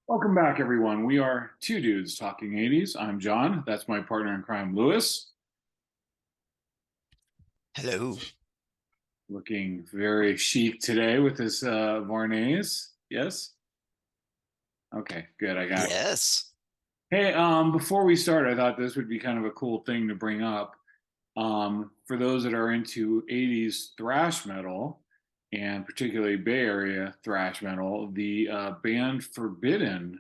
Welcome back, everyone. We are two dudes talking 80s. I'm John. That's my partner in crime, Lewis, Hello. looking very chic today with his Varnays. Yes? Okay, good. I got it. Yes, Hey, before we start, I thought this would be kind of a cool thing to bring up. For those that are into 80s thrash metal, and particularly Bay Area thrash metal, the band Forbidden,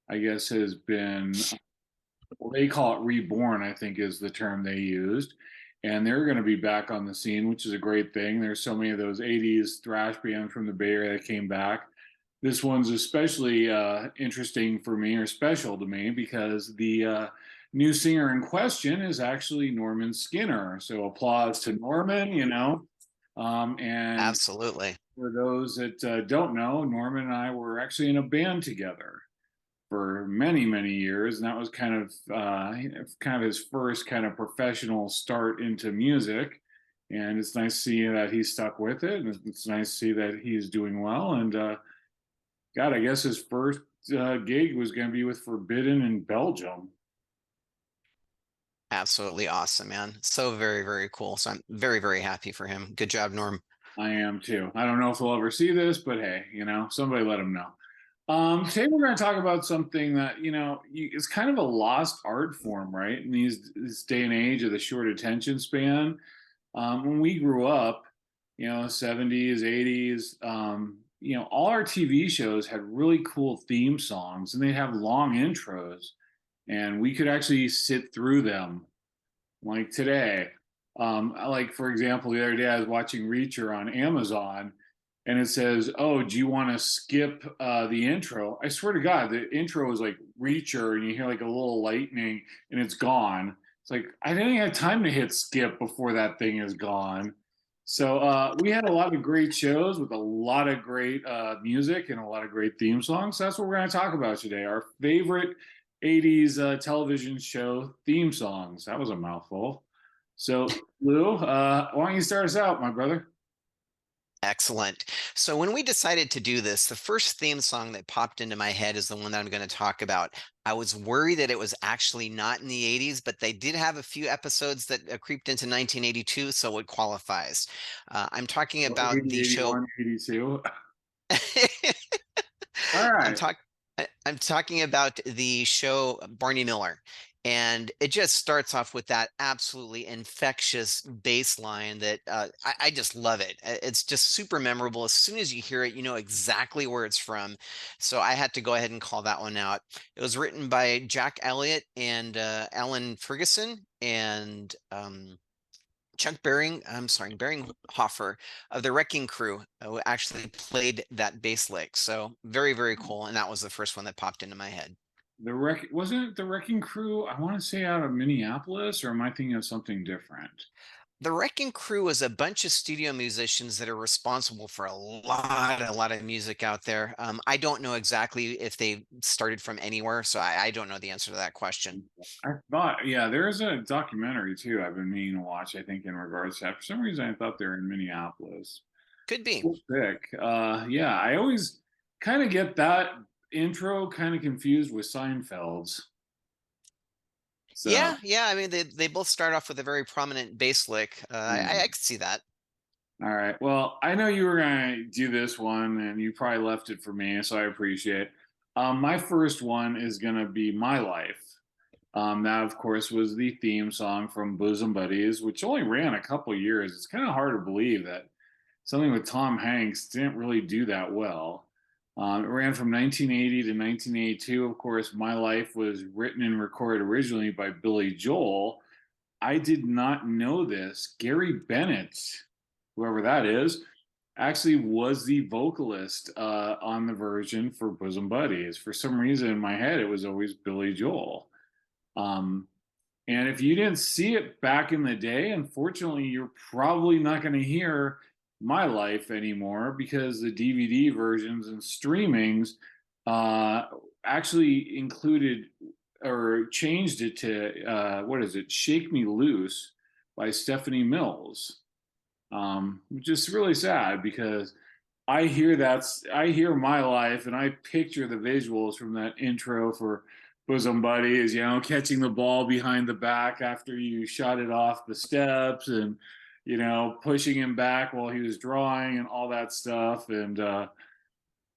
I guess, has been well, they call it reborn, I think is the term they used. And they're going to be back on the scene, which is a great thing. There's so many of those 80s thrash bands from the Bay Area that came back. This one's especially interesting for me or special to me because the new singer in question is actually Norman Skinner. So applause to Norman, and absolutely. for those that don't know, Norman and I were actually in a band together for many, many years, and that was kind of his first kind of professional start into music. And it's nice to see that he stuck with it, and it's nice to see that he's doing well. And God, I guess his first gig was going to be with Forbidden in Belgium. Absolutely awesome, man. So very, very cool. So I'm very, very happy for him. Good job, Norm. I am too. I don't know if we'll ever see this, but hey, somebody let him know. Today we're going to talk about something that it's kind of a lost art form, right? In this day and age of the short attention span. When we grew up, 70s, 80s, all our TV shows had really cool theme songs, and they'd have long intros, and we could actually sit through them. Like today, like for example, the other day I was watching Reacher on Amazon, and it says, "Oh, do you want to skip the intro?" I swear to God, the intro is like Reacher, and you hear like a little lightning, and it's gone. It's like I didn't even have time to hit skip before that thing is gone. So we had a lot of great shows with a lot of great music and a lot of great theme songs. So that's what we're going to talk about today. Our favorite 80s television show theme songs. That was a mouthful. So, Lou, why don't you start us out, my brother? Excellent. So when we decided to do this, the first theme song that popped into my head is the one that I'm going to talk about. I was worried that it was actually not in the 80s, but they did have a few episodes that creeped into 1982, so it qualifies. I'm talking about 80, the show. 81, 82. All I'm right. talking I'm talking about the show Barney Miller. And it just starts off with that absolutely infectious bass line that I just love it. It's just super memorable. As soon as you hear it, you know exactly where it's from. So I had to go ahead and call that one out. It was written by Jack Elliott and Alan Ferguson and Chuck Baring, I'm sorry, Baringhoffer of the Wrecking Crew, who actually played that bass lick. So very, very cool. And that was the first one that popped into my head. Wasn't it the Wrecking Crew? I want to say out of Minneapolis, or am I thinking of something different? The Wrecking Crew is a bunch of studio musicians that are responsible for a lot of music out there. I don't know exactly if they started from anywhere, so I don't know the answer to that question. I thought, yeah, there's a documentary too I've been meaning to watch, I think, in regards to that. For some reason, I thought they were in Minneapolis. Could be. Cool pick. Yeah, I always kind of get that intro kind of confused with Seinfeld's. So, Yeah, yeah. I mean, they both start off with a very prominent bass lick. I yeah. could see that. All right. Well, I know you were going to do this one and you probably left it for me, so I appreciate it. My first one is going to be My Life. That, of course, was the theme song from Bosom Buddies, which only ran a couple years. It's kind of hard to believe that something with Tom Hanks didn't really do that well. It ran from 1980 to 1982. Of course, My Life was written and recorded originally by Billy Joel. I did not know this. Gary Bennett, whoever that is, actually was the vocalist on the version for Bosom Buddies. For some reason in my head, it was always Billy Joel. Um, and if you didn't see it back in the day, unfortunately, you're probably not going to hear My Life anymore because the DVD versions and streamings uh, actually included or changed it to what is it? Shake Me Loose by Stephanie Mills, which is really sad because I hear My Life, and I picture the visuals from that intro for Bosom Buddies, you know, catching the ball behind the back after you shot it off the steps, and you know, pushing him back while he was drawing and all that stuff, and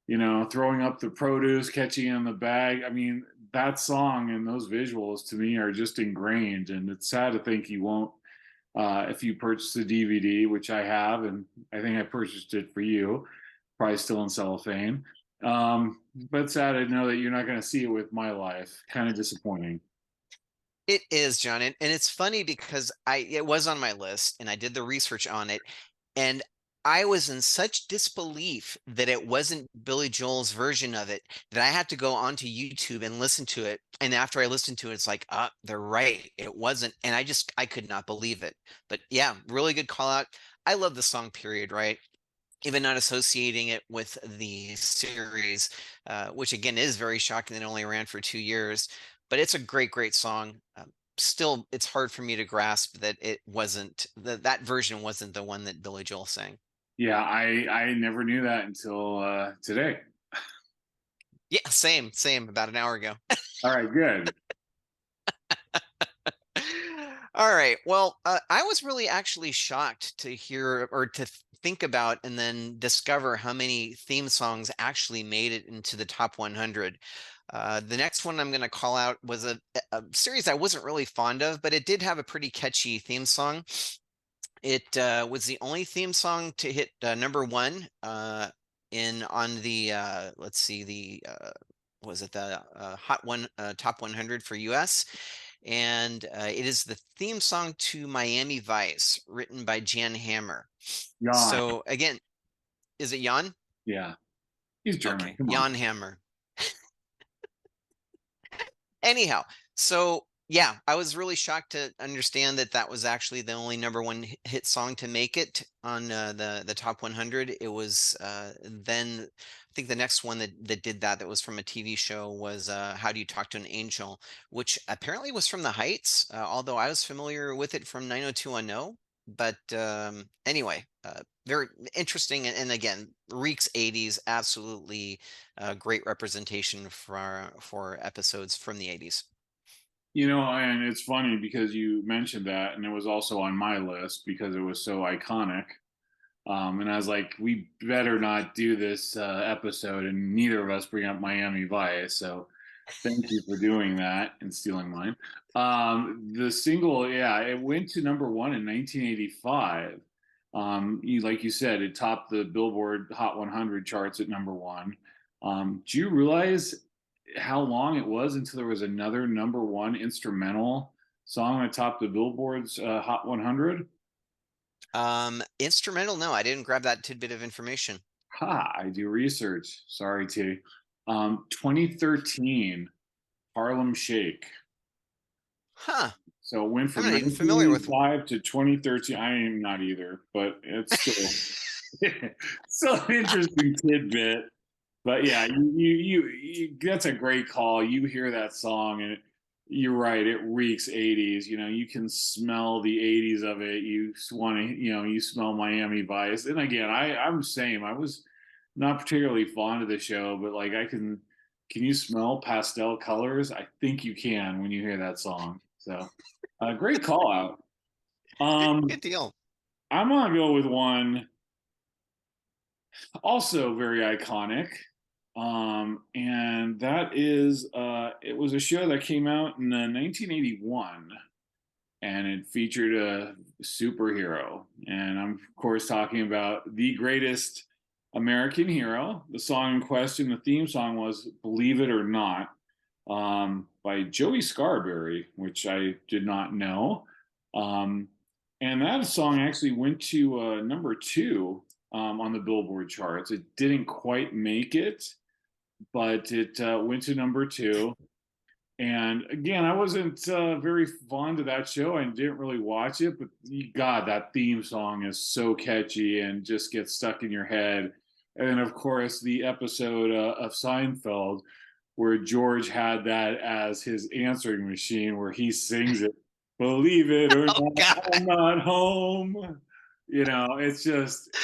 you know, throwing up the produce, catching it in the bag. I mean, that song and those visuals to me are just ingrained, and it's sad to think you won't if you purchase the DVD, which I have, and I think I purchased it for you, probably still in cellophane. But sad to know that you're not going to see it with My Life. Kind of disappointing. It is, John, and it's funny because it was on my list and I did the research on it, and I was in such disbelief that it wasn't Billy Joel's version of it that I had to go onto YouTube and listen to it. And after I listened to it, it's like, they're right. It wasn't. And I could not believe it. But yeah, really good call out. I love the song, period, right? Even not associating it with the series, which again is very shocking that it only ran for 2 years. But it's a great, great song. Still, it's hard for me to grasp that it wasn't that version wasn't the one that Billy Joel sang. Yeah, I never knew that until today. Yeah, same, same. About an hour ago. All right, good. All right. Well, I was really actually shocked to hear or to think about and then discover how many theme songs actually made it into the top 100. The next one I'm going to call out was a series I wasn't really fond of, but it did have a pretty catchy theme song. It was the only theme song to hit number one in on the let's see the was it the Hot One Top 100 for US, and it is the theme song to Miami Vice, written by Jan Hammer. Jan. So again, is it Jan? Yeah, he's German. Okay, Come on. Jan Hammer. Anyhow, so yeah, I was really shocked to understand that that was actually the only number one hit song to make it on the top 100. It was then I think the next one that did that was from a TV show was How Do You Talk to an Angel, which apparently was from The Heights, although I was familiar with it from 90210. But anyway, very interesting, and again, reeks 80s, absolutely great representation for episodes from the 80s. You know, and it's funny because you mentioned that, and it was also on my list because it was so iconic. And I was like, we better not do this episode, and neither of us bring up Miami Vice. So thank you for doing that and stealing mine. The single, yeah, it went to number one in 1985. Like you said, it topped the Billboard Hot 100 charts at number one. Do you realize how long it was until there was another number one instrumental song that topped the Billboard's Hot 100? Instrumental? No, I didn't grab that tidbit of information. Ha, I do research. Sorry, T. 2013, Harlem Shake. Huh. So it went I'm from not even familiar with. 1985 to 2013. I am not either, but it's still still an interesting tidbit. But yeah, that's a great call. You hear that song, and you're right. It reeks 80s. You know, you can smell the 80s of it. You want to, you know, you smell Miami Vice. And again, I'm the same. I was not particularly fond of the show, but like I can. Can you smell pastel colors? I think you can when you hear that song. So, great call out. Good deal. I'm gonna go with one also very iconic. And that is it was a show that came out in 1981, and it featured a superhero. And I'm of course talking about the greatest American hero. The song in question, the theme song was Believe It or Not, by Joey Scarberry, which I did not know. Um, and that song actually went to number two on the Billboard charts. It didn't quite make it, but it went to number two. And again, I wasn't very fond of that show. I didn't really watch it, but God, that theme song is so catchy and just gets stuck in your head. And then, of course, the episode of Seinfeld where George had that as his answering machine, where he sings it, "Believe it or Oh not, God. I'm not home." You know, it's just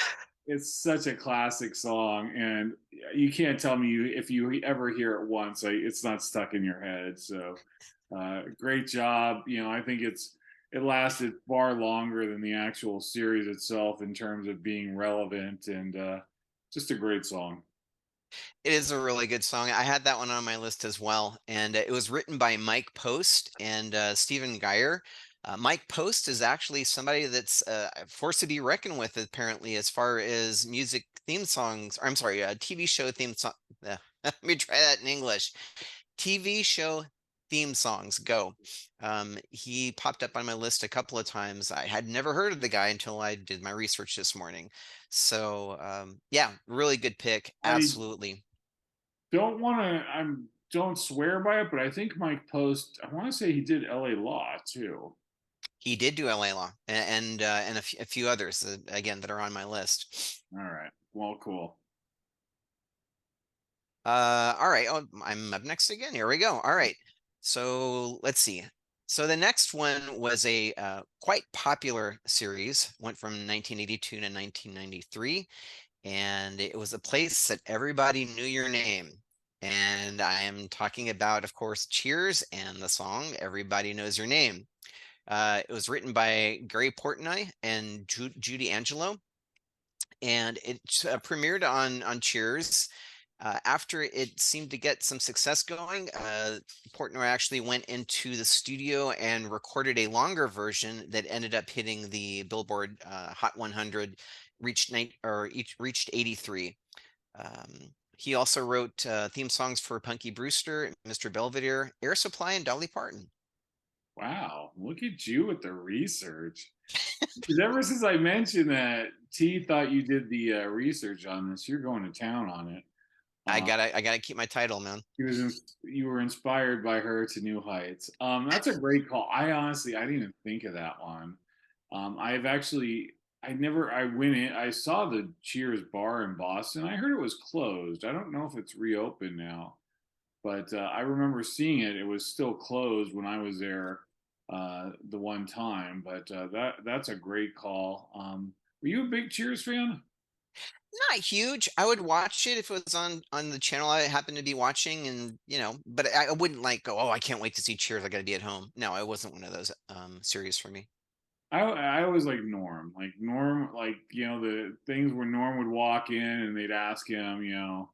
it's such a classic song, and you can't tell me if you ever hear it once, like, it's not stuck in your head. So, great job. I think it lasted far longer than the actual series itself in terms of being relevant, and just a great song. It is a really good song. I had that one on my list as well, and it was written by Mike Post and Stephen Geyer. Mike Post is actually somebody that's a force to be reckoned with, apparently, as far as music theme songs. Or I'm sorry, TV show theme song. Let me try that in English. TV show theme songs go. He popped up on my list a couple of times. I had never heard of the guy until I did my research this morning. So yeah, really good pick. I Absolutely. don't swear by it, but I think Mike Post, I want to say he did LA Law too. He did do LA Law and a few others again that are on my list. All right. Well, cool. All right. Oh, I'm up next again. Here we go. All right. So let's see. So the next one was a quite popular series, went from 1982 to 1993, and it was a place that everybody knew your name. And I am talking about, of course, Cheers and the song Everybody Knows Your Name. It was written by Gary Portnoy and Judy Angelo, and it premiered on Cheers. After it seemed to get some success going, Portnoy actually went into the studio and recorded a longer version that ended up hitting the Billboard Hot 100, reached 83. He also wrote theme songs for Punky Brewster, Mr. Belvedere, Air Supply, and Dolly Parton. Wow. Look at you with the research. Because ever since I mentioned that T thought you did the research on this, you're going to town on it. Uh, I gotta keep my title, man. you were inspired by her to new heights. That's a great call. I didn't even think of that one. I've actually I went in, I saw the Cheers bar in Boston. I heard it was closed. I don't know if it's reopened now, but I remember seeing it. It was still closed when I was there the one time. But that's a great call. Were you a big Cheers fan? Not huge. I would watch it if it was on the channel I happened to be watching, and but I wouldn't like go, oh, I can't wait to see Cheers. I got to be at home. No, it wasn't one of those series for me. I always like Norm. Like Norm, like the things where Norm would walk in and they'd ask him,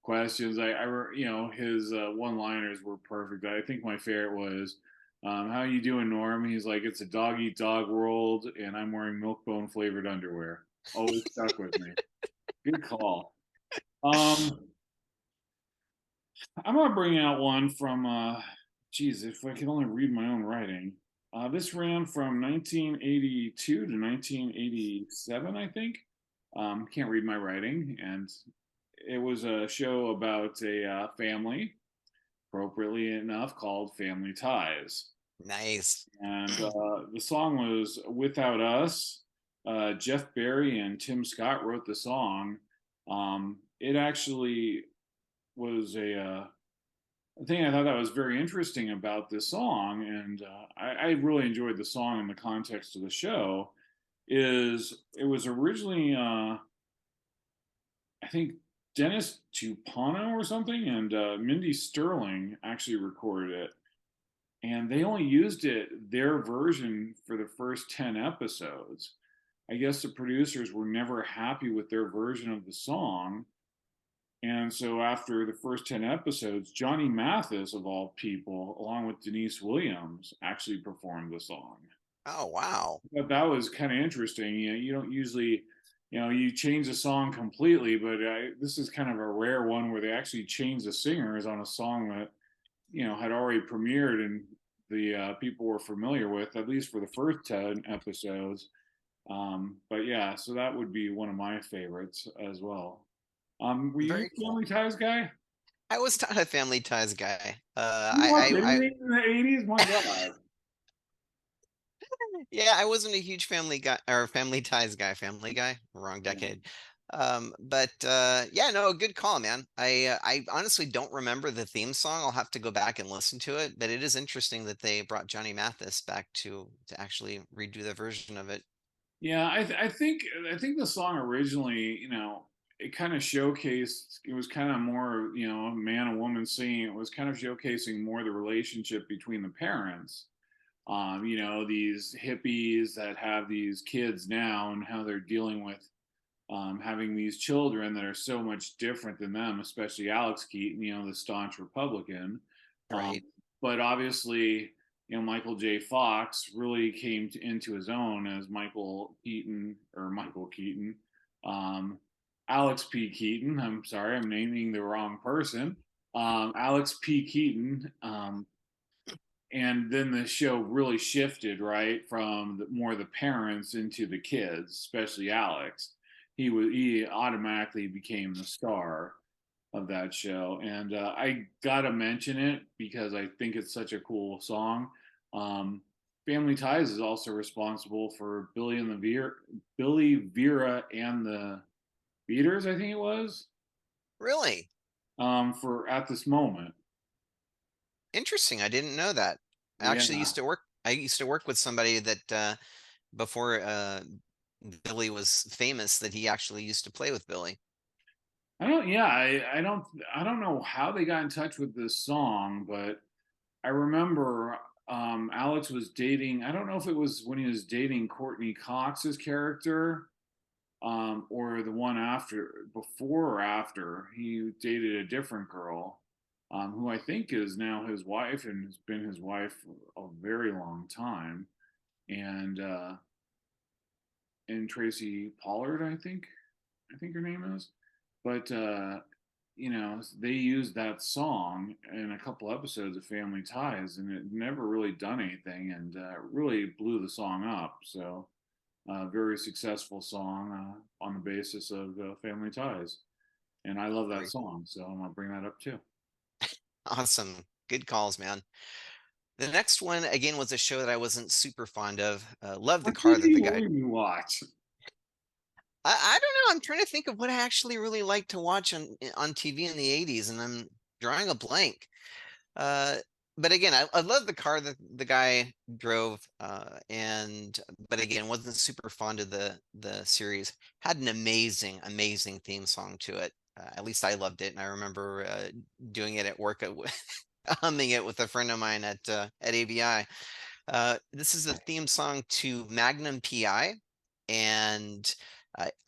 questions. His one-liners were perfect. I think my favorite was, "How you doing, Norm?" He's like, "It's a dog eat dog world, and I'm wearing milk bone flavored underwear." Always stuck with me. Good call. Um, I'm gonna bring out one from geez, if I could only read my own writing. This ran from 1982 to 1987, I think. Can't read my writing, and it was a show about a family, appropriately enough, called Family Ties. Nice. And the song was Without Us. Jeff Barry and Tim Scott wrote the song. It actually was a thing I thought that was very interesting about this song, and I really enjoyed the song in the context of the show, is it was originally, I think, Dennis Tupano or something, and Mindy Sterling actually recorded it. And they only used their version for the first 10 episodes. I guess the producers were never happy with their version of the song, and so after the first 10 episodes, Johnny Mathis, of all people, along with Denise Williams, actually performed the song. Oh, wow. But that was kind of interesting. You don't usually, you change the song completely, but this is kind of a rare one where they actually changed the singers on a song that, had already premiered and the people were familiar with, at least for the first 10 episodes. But yeah, so that would be one of my favorites as well. Were you Very a cool. Family Ties guy? I was not a Family Ties guy. You watched anything in the 80s? My God. Yeah, I wasn't a huge Family Guy or Family Ties guy. Family Guy, wrong Yeah. decade. But yeah, no, good call, man. I honestly don't remember the theme song. I'll have to go back and listen to it. But it is interesting that they brought Johnny Mathis back to actually redo the version of it. Yeah, I think the song originally, it kind of showcased. It was kind of more, a man and woman singing. It was kind of showcasing more the relationship between the parents. These hippies that have these kids now and how they're dealing with having these children that are so much different than them, especially Alex Keaton, the staunch Republican. Um, Right. but obviously, Michael J. Fox really came into his own as Michael Keaton, um, Alex P. Keaton. I'm sorry, I'm naming the wrong person. Alex P. Keaton. And then the show really shifted right from more the parents into the kids, especially Alex. He automatically became the star of that show, and I gotta mention it because I think it's such a cool song. um, Family Ties is also responsible for Billy Vera and the Beaters, I think it was, Really for At This Moment. interesting. I didn't know that. Yeah. I used to work with somebody that before Billy was famous, that he actually used to play with Billy. I don't. Yeah, I don't know how they got in touch with this song, but I remember Alex was dating. I don't know if it was when he was dating Courtney Cox's character, or the one before or after. He dated a different girl, who I think is now his wife and has been his wife a very long time. And Tracy Pollard, I think her name is. But they used that song in a couple episodes of Family Ties, and it never really done anything, and really blew the song up. So, very successful song on the basis of Family Ties, and I love that Very cool. song, so I'm gonna bring that up too. Awesome. Good calls, man. The next one again was a show that I wasn't super fond of. Love the What car that TV the guy. will you watch? I don't know. I'm trying to think of what I actually really liked to watch on TV in the '80s, and I'm drawing a blank. Uh, but again, I love the car that the guy drove, and but again, wasn't super fond of the series. Had an amazing theme song to it. At least I loved it, and I remember doing it at work, humming it with a friend of mine at ABI. This is the theme song to Magnum PI, and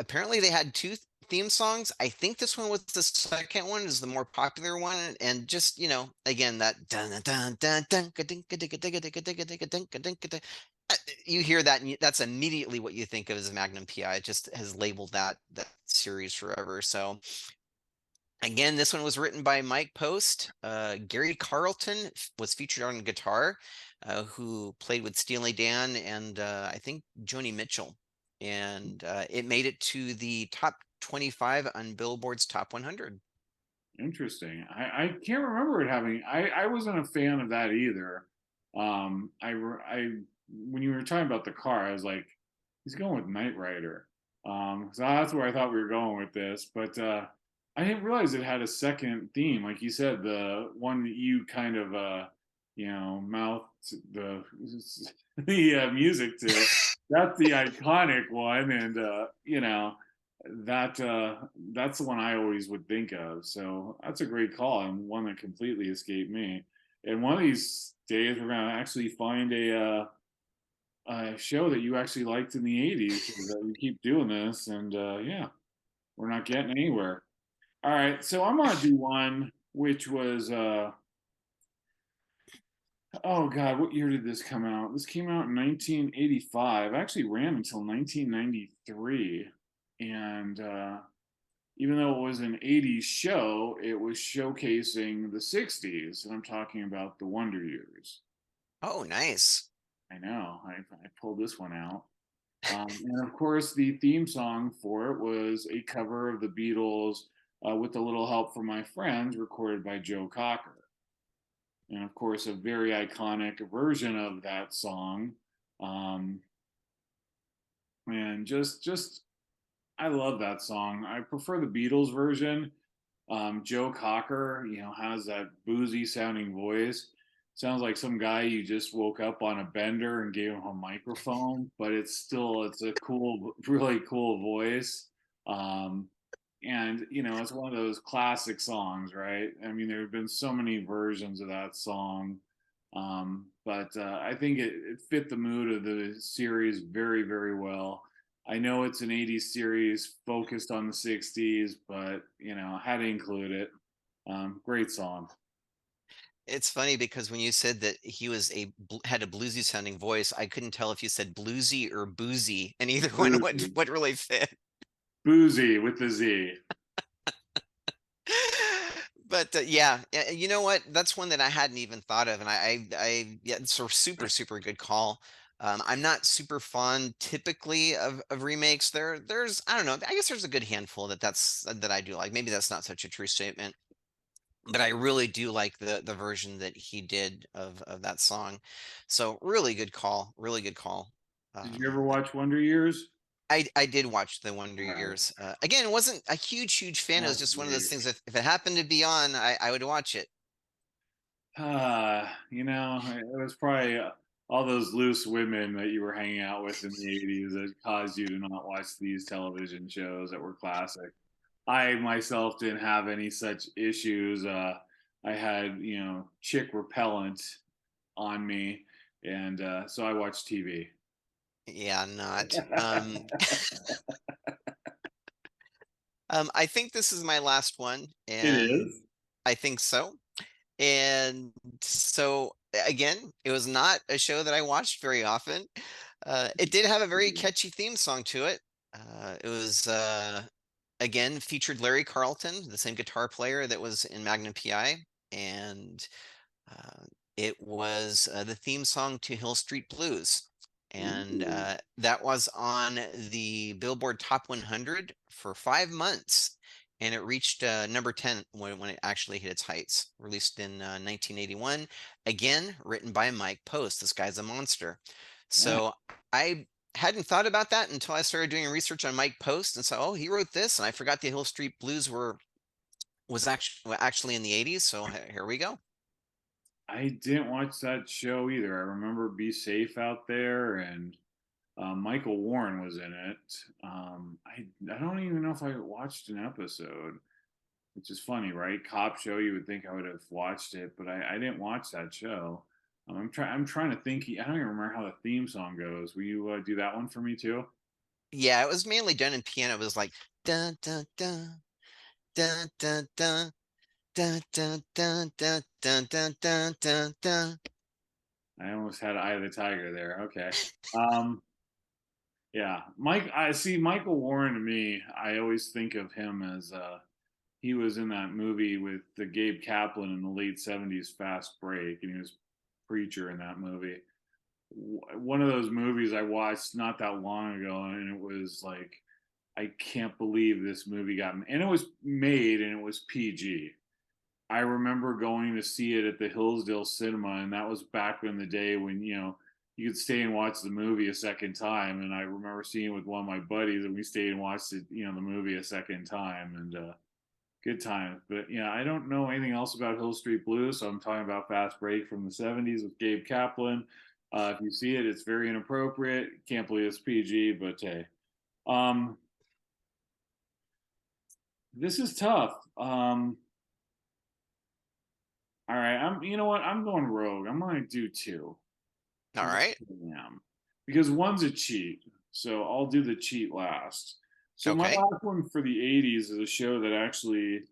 apparently they had two theme songs. I think this one was the second one, is the more popular one, and just again that dun dun dun dun you hear that, and that's immediately what you think of as Magnum PI. It just has labeled that series forever. So again, this one was written by Mike Post. Gary Carlton was featured on guitar, who played with Steely Dan and I think Joni Mitchell. And it made it to the top 25 on Billboard's Top 100. Interesting. I can't remember it having. I wasn't a fan of that either. I when you were talking about the car, I was like, he's going with Knight Rider. So that's where I thought we were going with this, but I didn't realize it had a second theme, like you said, the one that you kind of mouth the the music to. That's the iconic one, and that that's the one I always would think of. So that's a great call and one that completely escaped me. And one of these days, we're gonna actually find a show that you actually liked in the '80s. That we keep doing this, and yeah, we're not getting anywhere. All right, so I'm gonna do one which was oh God, what year did this come out? This came out in 1985. Actually ran until 1993, and even though it was an 80s show, it was showcasing the 60s, and I'm talking about the Wonder Years. Oh, nice. I know, I pulled this one out. And of course, the theme song for it was a cover of the Beatles with a little help from my friends, recorded by Joe Cocker. And of course, a very iconic version of that song. Um, and I love that song. I prefer the Beatles version. Joe Cocker, has that boozy sounding voice. sounds like some guy you just woke up on a bender and gave him a microphone, but it's a cool, really cool voice. Um, and it's one of those classic songs, right? I mean, there have been so many versions of that song, but I think it fit the mood of the series very, very well. I know it's an 80s series focused on the 60s, but I had to include it. Great song. It's funny because when you said that he was had a bluesy sounding voice, I couldn't tell if you said bluesy or boozy, and either one Boozy, would really fit. boozy with the Z. But yeah, you know what? That's one that I hadn't even thought of, and yeah, it's a super, super good call. I'm not super fond typically of remakes. There's, I don't know. I guess there's a good handful that I do like. Maybe that's not such a true statement, but I really do like the version that he did of that song. So really good call. Really good call. Did you ever Um, watch Wonder Years? I did watch the Wonder All right, Years. Again, it wasn't a huge fan. It was that's just one of those great. things. If it happened to be on, I would watch it. It was probably all those loose women that you were hanging out with in the 80s that caused you to not watch these television shows that were classic. I myself didn't have any such issues. I had, chick repellent on me, and so I watched TV. Yeah, not. I think this is my last one, It and is. I think so. And so again, it was not a show that I watched very often. It did have a very catchy theme song to it. It was again featured Larry Carlton, the same guitar player that was in Magnum PI, and uh, it was the theme song to Hill Street Blues. And Ooh. that was on the Billboard Top 100 for 5 months. And it reached number 10 when it actually hit its heights. Released in 1981. Again, written by Mike Post. This guy's a monster. Yeah, So I hadn't thought about that until I started doing research on Mike Post and said, oh, he wrote this. And I forgot the Hill Street Blues was actually in the 80s. So here we go. I didn't watch that show either. I remember Be Safe Out There, and Michael Warren was in it. I don't even know if I watched an episode, which is funny, right? Cop show. You would think I would have watched it, but I didn't watch that show. I'm trying to think. I don't even remember how the theme song goes. Will you do that one for me too? Yeah, it was mainly done in piano. It was like dun dun dun dun dun dun dun dun dun dun dun dun dun dun dun. I almost had Eye of the Tiger there. Okay. Um, yeah, Mike. I see Michael Warren to me. I always think of him as he was in that movie with the Gabe Kaplan in the late '70s, Fast Break, and he was preacher in that movie. One of those movies I watched not that long ago, and it was like, I can't believe this movie and it was made and it was PG. I remember going to see it at the Hillsdale Cinema, and that was back in the day when you could stay and watch the movie a second time. And I remember seeing it with one of my buddies, and we stayed and watched it, the movie a second time, and good times. But yeah, I don't know anything else about Hill Street Blues, so I'm talking about Fast Break from the '70s with Gabe Kaplan. If you see it, it's very inappropriate. Can't believe it's PG, but hey, um, this is tough. All right, you know what? I'm going rogue. I'm going to do two. All Because right. I am. Because one's a cheat, so I'll do the cheat last. So my Okay. last one for the '80s is a show that actually,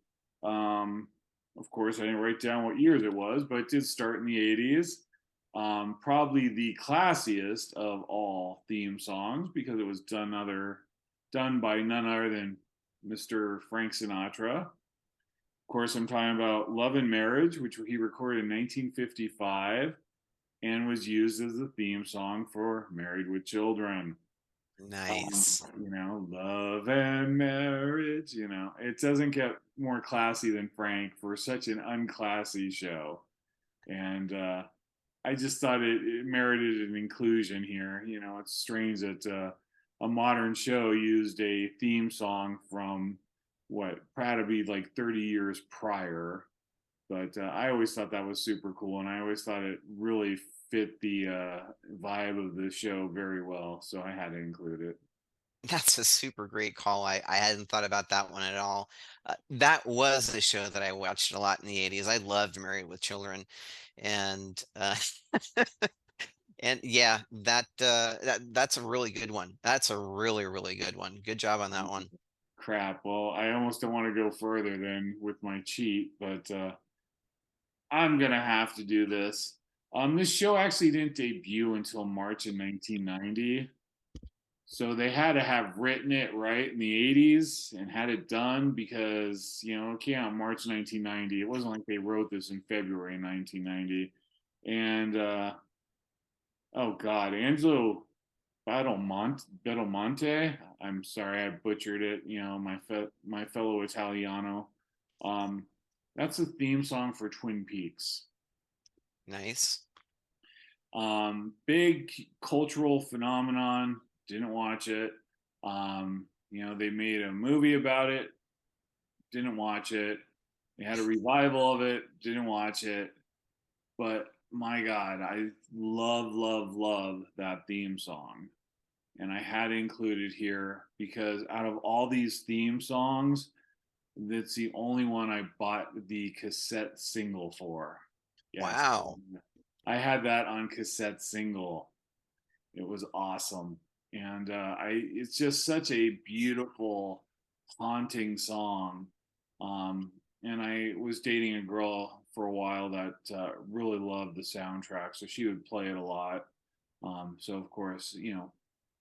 um, of course, I didn't write down what years it was, but it did start in the '80s. Probably the classiest of all theme songs because it was done by none other than Mr. Frank Sinatra. Of course, I'm talking about Love and Marriage, which he recorded in 1955 and was used as the theme song for Married with Children. Nice. Love and marriage. It doesn't get more classy than Frank for such an unclassy show. And I just thought it merited an inclusion here. It's strange that a modern show used a theme song from what, probably like 30 years prior. But I always thought that was super cool, and I always thought it really fit the vibe of the show very well. So I had to include it. That's a super great call. I hadn't thought about that one at all. That was the show that I watched a lot in the 80s. I loved Married with Children. And and yeah, that's a really good one. That's a really, really good one. Good job on that one. Crap. Well, I almost don't want to go further than with my cheat, but I'm gonna have to do this. This show actually didn't debut until March of 1990. So they had to have written it right in the 80s and had it done because, it came out in March 1990. It wasn't like they wrote this in February 1990. And oh God, Angelo Battlemonte. I'm sorry, I butchered it. My fellow Italiano. Um, that's the theme song for Twin Peaks. Nice. Big cultural phenomenon. Didn't watch it. They made a movie about it. Didn't watch it. They had a revival of it. Didn't watch it. But my God, I love, love, love that theme song. And I had to include it here because out of all these theme songs, that's the only one I bought the cassette single for. Yes. Wow. I had that on cassette single. It was awesome. And it's just such a beautiful, haunting song. And I was dating a girl for a while that really loved the soundtrack, so she would play it a lot. So of course,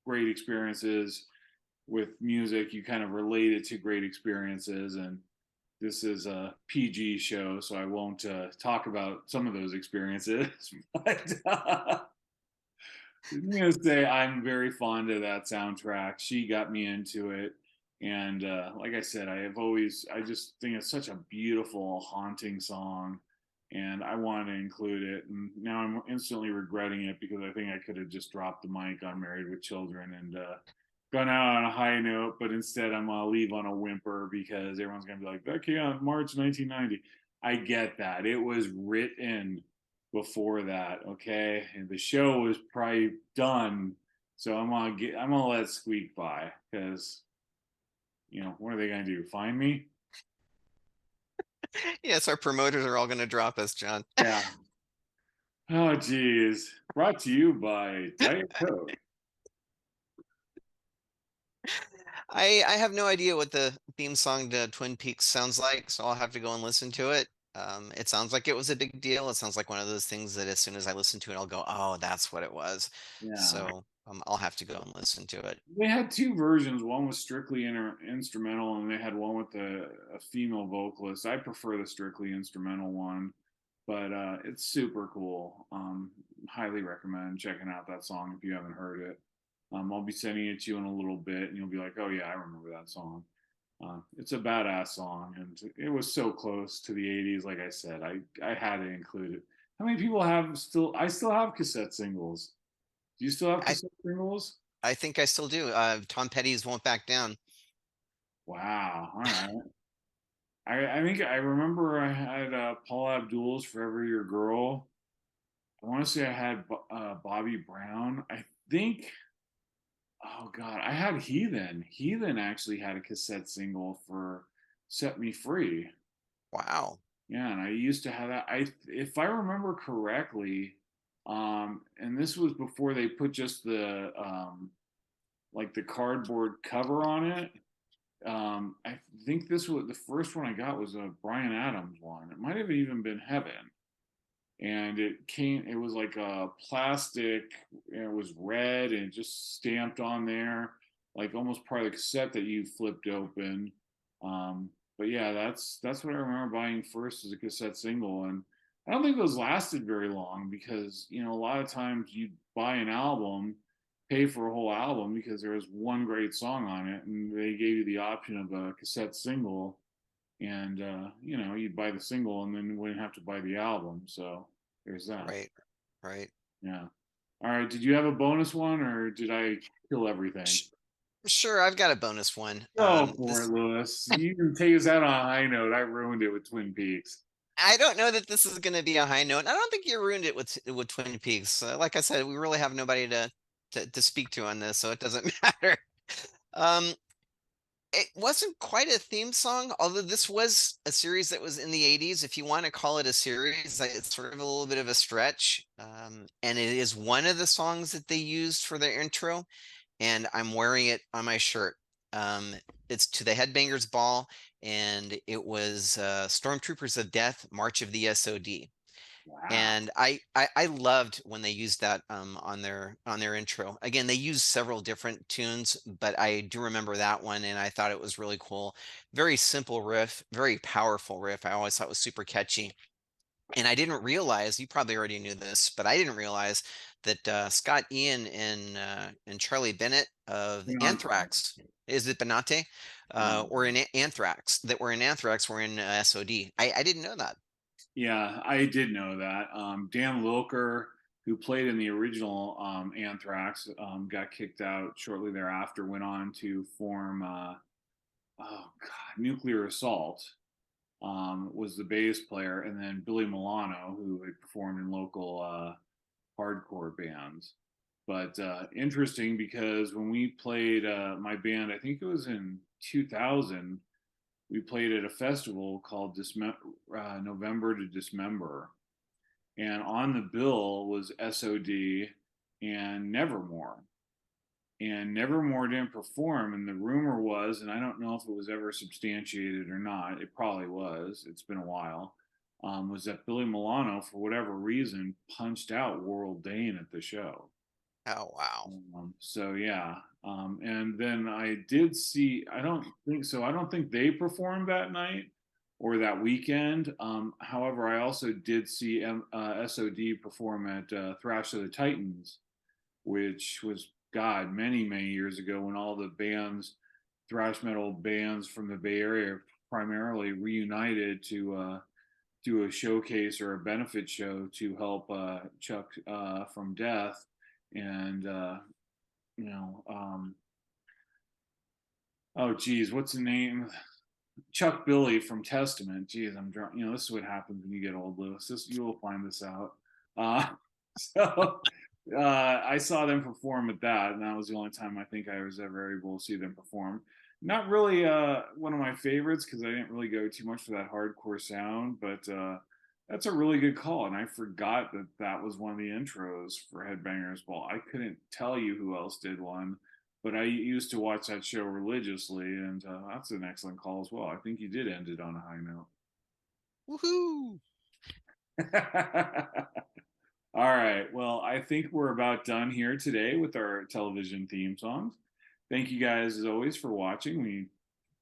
great experiences with music. You kind of relate it to great experiences, and this is a PG show, so I won't talk about some of those experiences. But I'm gonna say I'm very fond of that soundtrack. She got me into it, and like I said, I just think it's such a beautiful, haunting song, and I want to include it. And now I'm instantly regretting it because I think I could have just dropped the mic on Married with Children and gone out on a high note, but instead I'm gonna leave on a whimper because everyone's gonna be like, "That came out in March 1990." I get that. It was written before that, okay? And the show was probably done, so I'm gonna let it squeak by because what are they gonna do? Find me? Yes, our promoters are all going to drop us, John. Yeah. Oh geez. Brought to you by Diet Coke. I have no idea what the theme song to Twin Peaks sounds like, so I'll have to go and listen to it. It sounds like it was a big deal. It sounds like one of those things that as soon as I listen to it, I'll go, "Oh, that's what it was." Yeah. So I'll have to go and listen to it. They had two versions. One was strictly instrumental, and they had one with a female vocalist. I prefer the strictly instrumental one, but it's super cool. Highly recommend checking out that song if you haven't heard it. I'll be sending it to you in a little bit, and you'll be like, "Oh yeah, I remember that song." It's a badass song, and it was so close to the '80s. Like I said, I had to include it. How many people have still? I still have cassette singles. Do you still have I cassette singles? I think I still do. Tom Petty's "Won't Back Down." Wow. All right. I think I remember I had Paul Abdul's "Forever Your Girl." I want to say I had Bobby Brown. I think. Oh God, I had Heathen. Heathen actually had a cassette single for "Set Me Free." Wow. Yeah, and I used to have that. If I remember correctly, and this was before they put just the like the cardboard cover on it. I think this was the first one I got was a Brian Adams one. It might have even been Heaven, and it was like a plastic. And it was red and just stamped on there, like almost part of the cassette that you flipped open. But yeah, that's what I remember buying first as a cassette single, and I don't think those lasted very long because a lot of times you buy an album, pay for a whole album because there was one great song on it, and they gave you the option of a cassette single, and you'd buy the single and then you wouldn't have to buy the album. So there's that. Right. Right. Yeah. All right. Did you have a bonus one, or did I kill everything? Sh- Sure, I've got a bonus one. Go for it, Lewis. You can take us out on a high note. I ruined it with Twin Peaks. I don't know that this is going to be a high note. I don't think you ruined it with Twin Peaks. Like I said, we really have nobody to speak to on this, so it doesn't matter. Um, it wasn't quite a theme song, although this was a series that was in the 80s. If you want to call it a series, it's sort of a little bit of a stretch. And it is one of the songs that they used for their intro, and I'm wearing it on my shirt. Um, it's To the Headbangers Ball, and it was Stormtroopers of Death, March of the SOD. Wow. And I loved when they used that on their intro. Again, they used several different tunes, but I do remember that one, and I thought it was really cool. Very simple riff, very powerful riff. I always thought it was super catchy. And I didn't realize, you probably already knew this, but I didn't realize that Scott Ian and Charlie Bennett of Hang on. Anthrax, is it Benante, Um, or in Anthrax, that were in Anthrax were in SOD. I didn't know that. yeah, I did know that. Dan Lilker, who played in the original Anthrax, got kicked out shortly thereafter. Went on to form, oh God, Nuclear Assault. Was the bass player, and then Billy Milano, who had performed in local hardcore bands. But interesting because when we played my band, I think it was in 2000, we played at a festival called November to Dismember. And on the bill was SOD and Nevermore. And Nevermore didn't perform. And the rumor was, and I don't know if it was ever substantiated or not, it probably was, it's been a while, was that Billy Milano, for whatever reason, punched out Worrell Dane at the show. Oh, wow. So yeah, and then I did see. I don't think so. I don't think they performed that night or that weekend. However, I also did see SOD perform at Thrash of the Titans, which was God many years ago when all the bands, thrash metal bands from the Bay Area, primarily reunited to do a showcase or a benefit show to help Chuck from death and you know, oh geez, what's the name? Chuck Billy from Testament. Geez, I'm drunk. You know, this is what happens when you get old, Lewis. This you will find this out. Uh, so I saw them perform at that, and that was the only time I think I was ever able to see them perform. Not really one of my favorites because I didn't really go too much for that hardcore sound, but that's a really good call, and I forgot that that was one of the intros for Headbangers Ball. I couldn't tell you who else did one, but I used to watch that show religiously, and that's an excellent call as well. I think you did end it on a high Woohoo! note. All right. Well, I think we're about done here today with our television theme songs. Thank you guys, as always, for watching. We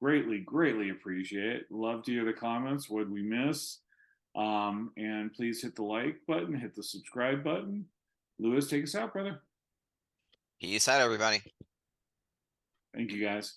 greatly appreciate it. Love to hear the comments. What we miss? And please hit the like button, hit the subscribe button. Lewis, take us out, brother. Peace out, everybody. Thank you, guys.